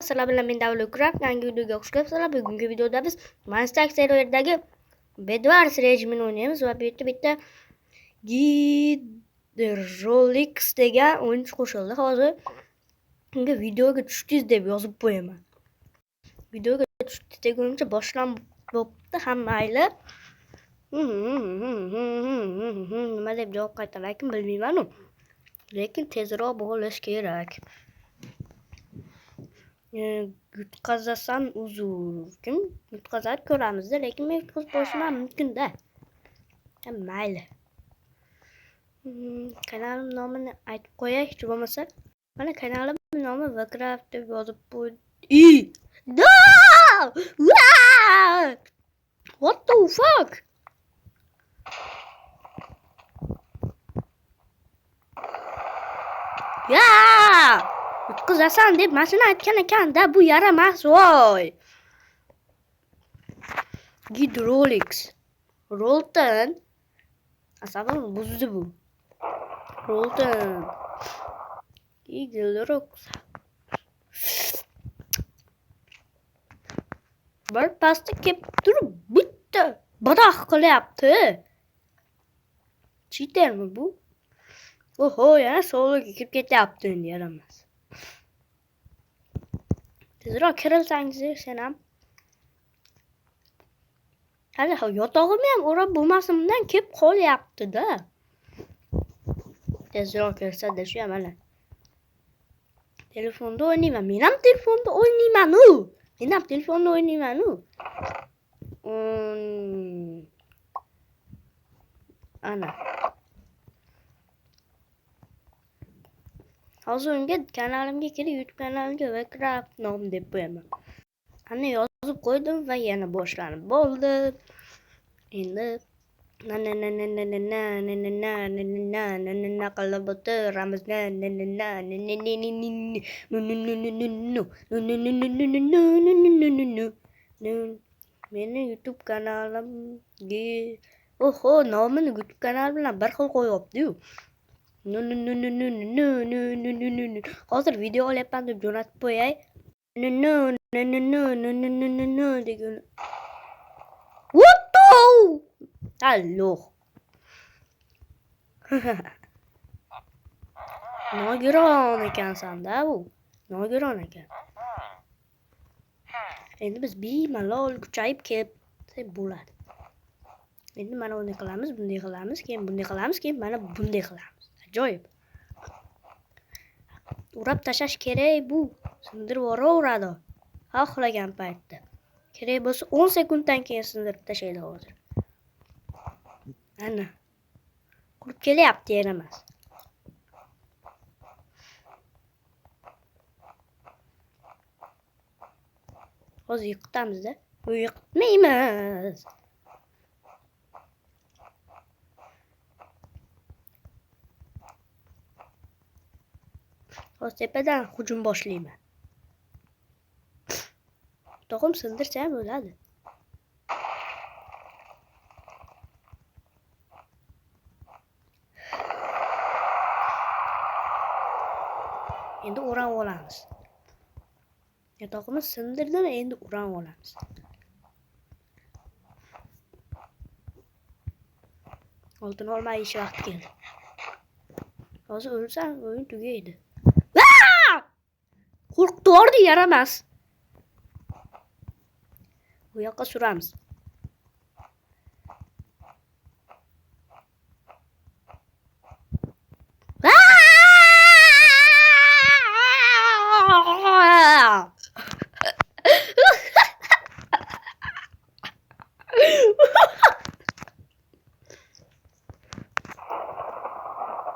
Assalomu alaykum, men Davletkurav. Yangi videoga xush kelibsizlar. Bugungi videoda biz Minestack serverdagi Bedwars rejimini o'ynaymiz va bu yerda bitta Gidrolix degan o'yinchi qo'shildi. Hozir unga videoga tushdingiz deb yozib qo'yaman. Videoga tushdingiz deguncha boshlanib bo'pti, hammaylar. Nima deb javob qaytararkin bilmayman-ku. Lekin tezroq bo'lish kerak. Yutqazasan uzr. Kim yutqazar ko'ramizda, lekin men yutqazib qo'yishim mumkin-da. Mayli. Kanalim nomini aytib qo'yay, hech bo'lmasa. Mana kanalim nomi Warcraft deb yozib qo'ydim. No! What the fuck? Yutqazasan deb mashina aytgan ekan-da, bu yaramas voy. Gidrolix. Rolton. Asabim buzdi bu. Rolton. Gidrolix. Bir pasta kelib turib bitta badax qilyapti. Cheatermi bu? Oho, yana sologa kirib ketyapti, endi yaramas. Tezroq kirilsangiz sen ham. Hali yotog'imni ham o'rab bo'lmasimdan kelib qolyapti-da. Tezroq kirsa da shu mana. Telefonda o'ynayman. Men ham telefonda o'ynayman-u. Ana. Hozir unga kanalimga kelib, YouTube kanalimga Warcraft nom deb qo'yaman. Ana yozib qo'ydim va yana boshlanib bo'ldi. Endi qilib o'tiramiz. Meni YouTube kanalimga oho, nomini YouTube kanali bilan bir xil qo'yibdi-yu. Hozir video olyapman deb jo'natib qo'yay. degan. What the? Allo. Nogiron ekansan-da bu. Nogiron ekan. Endi biz bemalol kuchayib ketib bo'ladi. Endi mana bunday qilamiz, bunday qilamiz, keyin bunday qilamiz, keyin mana bunday qilamiz. Ajoyib. Urab tashlash kerak bu. Sindirib yuboraveradi. Xohlagan paytda. Kerak bo'lsa 10 sekunddan keyin sindirib tashlaydi hozir. Ana. Qurib kelyapti, yaramas. Hozir yiqitamiz-da. Bu yiqitmaymiz. Hozir tepadan hujum boshlayman. To'g'im sindirsa ham bo'ladi. Endi o'ran olamiz. Yotog'imiz sindirdimi, endi o'ran olamiz. Oltin olma ish vaqti keldi. Hozir o'lsam o'yin tugaydi. Qo'rqitdi, yaramas. Bu yoqqa suramiz.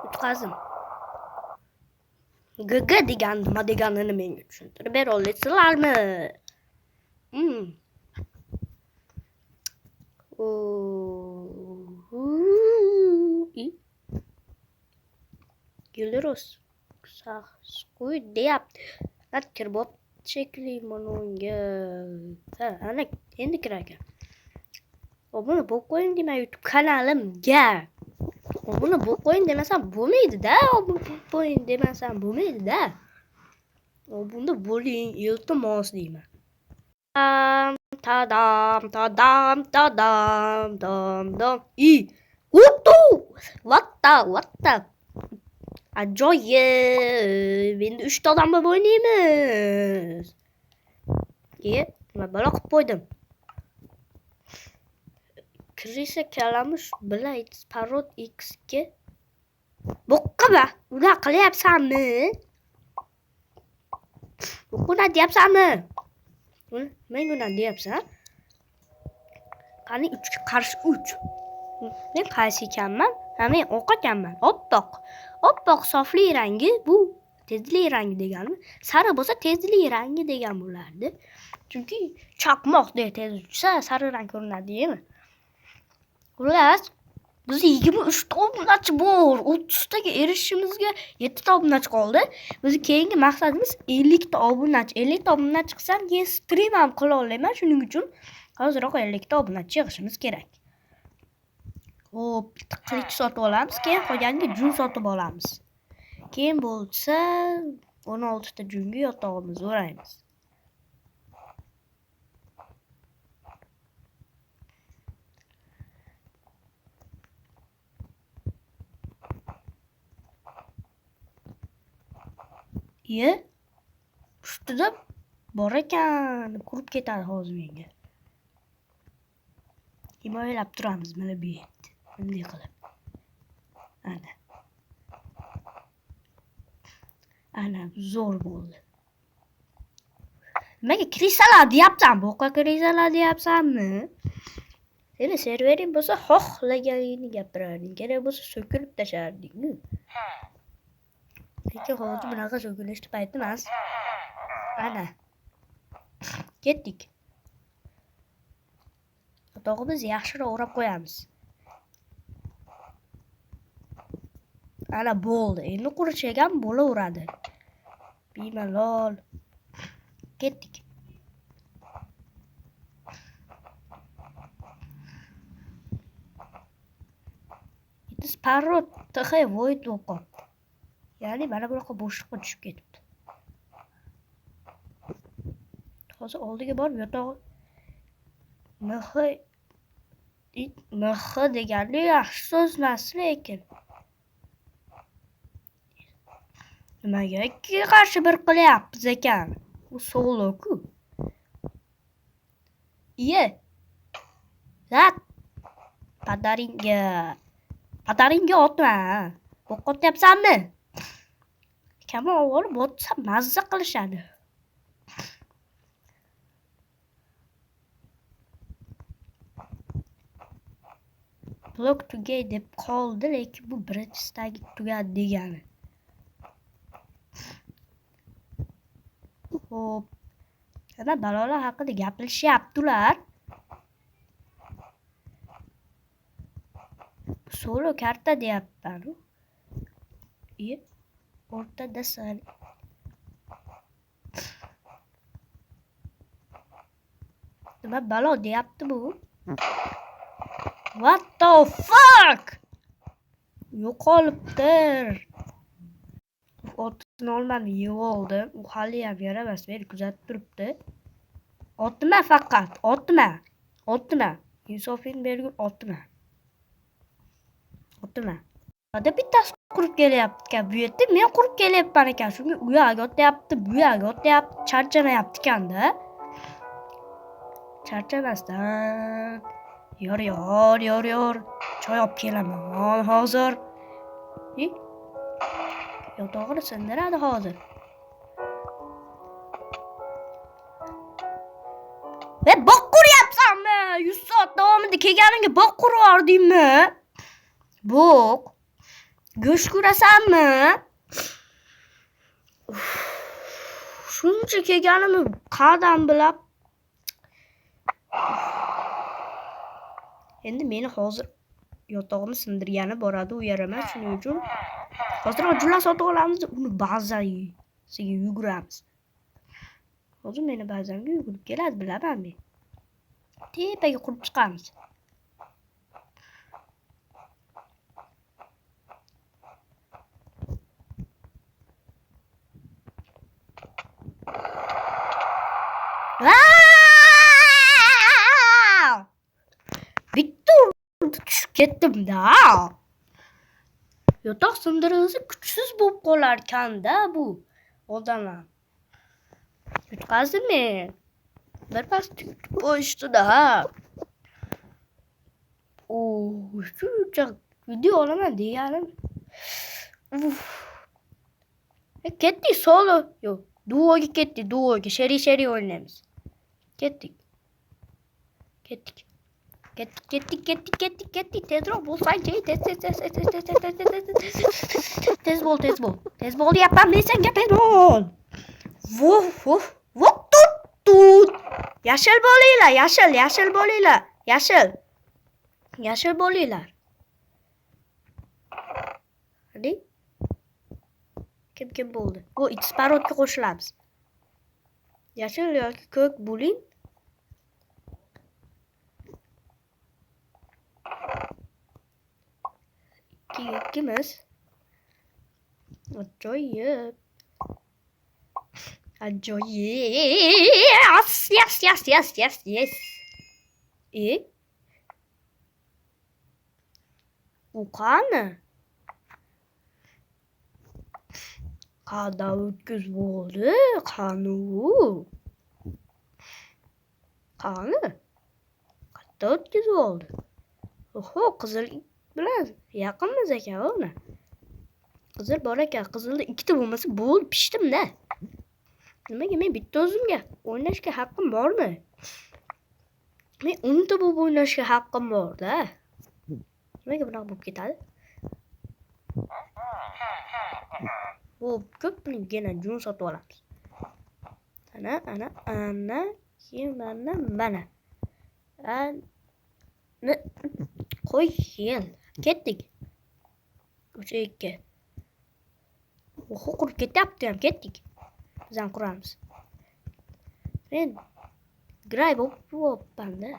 Yutqazim. Gaga degan nima deganini menga tushuntirib bera olasizlarmi? Gülürüz. Qo'y deyapti. Kirib shekli menga. Ana endi kirar ekan. Obuna bo'lib qo'ying demak YouTube kanalimga. Obuna bo'lib qo'ying demasam bo'lmaydi-da. Obuna bo'lib qo'ying demasam bo'lmaydi-da. Bunda bo'ling, iltimos deyman. Tadam, tadam, tadam, dam, dam. Uttu! What the? Ajoyib! Endi 3 ta odam bo'lib o'ynaymiz. Nima balo qilib qo'ydim. Kirisa kalamush bilan parod X ga. Bo'qqaba, unaqa qilyapsanmi? Buni deyapsanmi? Men buni deyapsan. Qani 3 ga qarshi 3. Men qaysi ekanman? Men oq ekanman. Oppoq sofli rangi bu tezli rangi degani. Sari bo'lsa tezli rangi degan bo'lardi. Chunki chaqmoqdek tez uchsa sari rang ko'rinadi-mi? Xullas, biz 23 ta obunachi bor. 30 taga erishishimizga 7 ta obunachi qoldi. Biz keyingi maqsadimiz 50 ta obunachi. 50 ta obunachi qilsam, keyin stream ham qila olaman. Shuning uchun hoziroq 50 ta obunachi yig'ishimiz kerak. Xo'p, bitta qilich sotib olamiz, keyin qolganiga jun sotib olamiz. Keyin bo'lsa 16 ta junga yotog'imizni o'raymiz. Ustida bor ekan, qurib ketadi hozir menga. Himoyalab turamiz mana bu yerda. Bunday qilib. Ana zo'r bo'ldi. Nimaga kirisalar deyapsan? Boqa kirisalar deyapsanmi? Seni servering bo'lsa xohlaganingni gapirarding. Kerak bo'lsa so'kilib tashlarding. Lekin hozir bunaqa so'kilishni payti emas. Ana. Ketdik. Yotog'imizni yaxshiroq o'rab qo'yamiz. Ana bo'ldi. Endi qurichagan bo'laveradi. Bemalol. Ketdik. Biz parrot tig'ay void o'qib. Ya'ni mana bunaqa bo'shliqqa tushib ketibdi. Hozir oldiga borib yotog'i mixi degani yaxshi so'z emas lekin. Nimaga ikkiga qarshi bir qilyapmiz ekan? U solo-ku. Zat padaringga otma. O'qotyapsanmi? Kamon olib otsa mazza qilishadi. Blok tugay deb qoldi, lekin bu birinchisidagi tugadi degani. Xo'p. Ana balolar haqida gapirishyaptilar. Solo karta deyapman. O'rtada san. Nima balo deyapti bu? What the fuck? Yo'qolibdir. Otni olmani yeb oldim. U hali ham yaramas, meni kuzatib turibdi. Otma faqat, otma. Insofingni bergur, otma. Hada bittasi qurib kelyapti bu yerda. Men qurib kelyapman ekan. Shunga u yoqqa otyapti, bu yoqqa otyapti. Charchamayapti ekanda. Charchamasdan. Yor. Choy olib kelaman hozir. Yotog'ini sindiradi hozir. Bok quryapsanmi? 100 soat davomida kelganingga bok qurvordingmi? Bok. Go'sht ko'rasanmi? Shuncha kelganimni qadam bilab. Endi meni hozir yotog'imni sindirgani boradi, u yaramas. Shuning uchun hozir jula sotib olamiz, uni bazasiga yuguramiz. Hozir meni bazamga yugurib keladi, bilaman men. Tepaga qurib chiqamiz. Bitta tushib ketdim-da. Yotoq sindirig'i kuchsiz bo'lib qolarkan-da bu odam ham. Yutqazdim men. Birpas qo'yishdi-da. Shuncha video olaman deganim. Ketdik solo. Yo'q, duoga ketdik, duoga. Sheri o'ynaymiz. Ketdik. Tezroq bo'lsang-chi. Tez bo'l. Tez bo'l deyapman men senga, tez bo'l. Vof. Tut. Yashil bo'linglar, yashil bo'linglar. Yashil bo'linglar. Hadi. Kim bo'ldi? Bu X-Parodga qo'shilamiz. Yashil yoki ko'k bo'ling. Ikkimiz. Ajoyib. Yes. U qani? Qada o'tkiz bo'ldi. Qani u? Qani? Qayerda o'tkiz bo'ldi? Oho, qizil bilan yaqinmiz ekan uni. Qizil bor ekan. Qizilda ikkita bo'lmasa bo'ldi, pishdim-da. Nimaga men bitta o'zimga o'ynashga haqqim bormi? Men 10 ta bo'lib o'ynashga haqqim bor-da. Nimaga bunaqa bo'lib ketadi? Bu ko'pligina jun sotib olamiz. Ana, mana. Qo'y yel. Ketdik. O'sha ikki. Oho, qurib ketyapti ham, ketdik. Biz ham quramiz. Men gray bo'pman-da.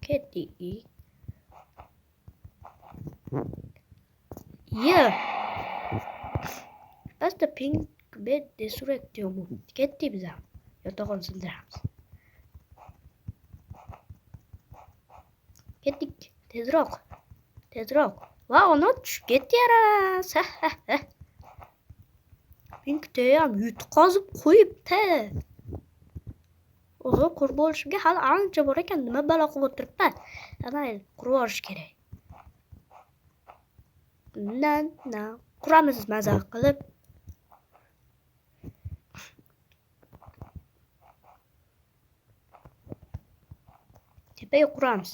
Ketdik. Basta pink bed desurektiyomu. Ketdik biz ham. Yotog'ini sindiramiz. Ketdik. Tezroq. Va, ona tushib ketdi yaras. Pinkda ham yutqazib qo'yibdi. O'zi qurib olishimga hali ancha bor ekan. Nima balo qilib o'tiribman? Mayli, qurib olish kerak. Quramiz maza qilib. Tepaga quramiz.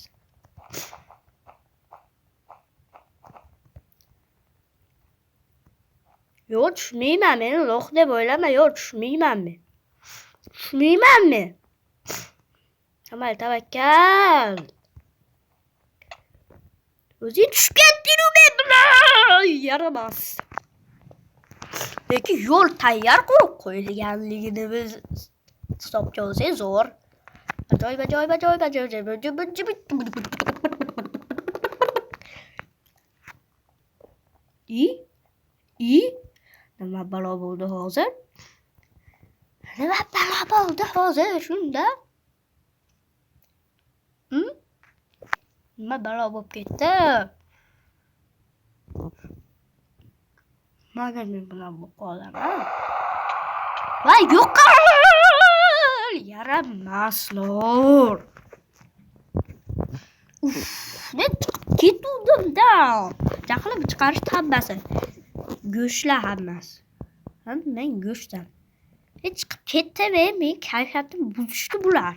Yo'q, tushmayman men. Lo'q deb o'ylama. Yo'q, tushmayman men. Amal tavakkal. O'zing tushib ketding-ku men bilan. Yaramas. Lekin yo'l tayyor qilib qo'yilganligini biz hisobga olsak zo'r. Ajoyib. Nima balo bo'ldi hozir? Shunda? Nima balo bo'lib ketdi? Magar men bilan bu qolaman. Va yo'qol! Yaramaslar. Men ketuvdim-da. Jahlim chiqarish hammasi. Go'shtlar hammasi. Men go'shtdan. Chiqib ketdi-me, men kayfiyatim buzishdi bular.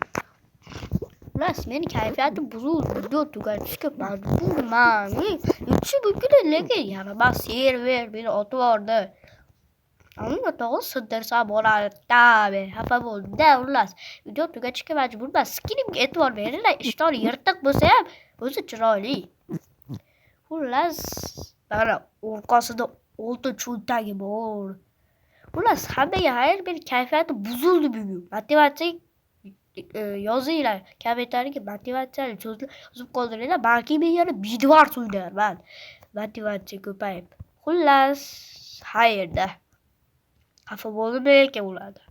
Ular meni kayfiyatim buzildi. Video tugatishga majburman. Uchi bukida lekin yaramas server beni otib yubordi. Uning o'tog'i sindirsa bo'lardi. Xafa bo'ldi-da, ular. Video tugatishga majburman. Skinimga e'tibor beringlar. Ishton yirtiq bo'lsa ham o'zi chiroyli. Xullas, mana orqasida olti cho'ntagi bor. Xullas, hammaga xayr, meni kayfiyatim buzildi bugun. Motivatsiya yozinglar. Kommentariyga motivatsiyali so'zlar yozib qoldiringlar. Balki men yana video o'ylarman. Motivatsiya ko'payib. Xullas, xayrda. Xafa bo'ldimi ekan ularda?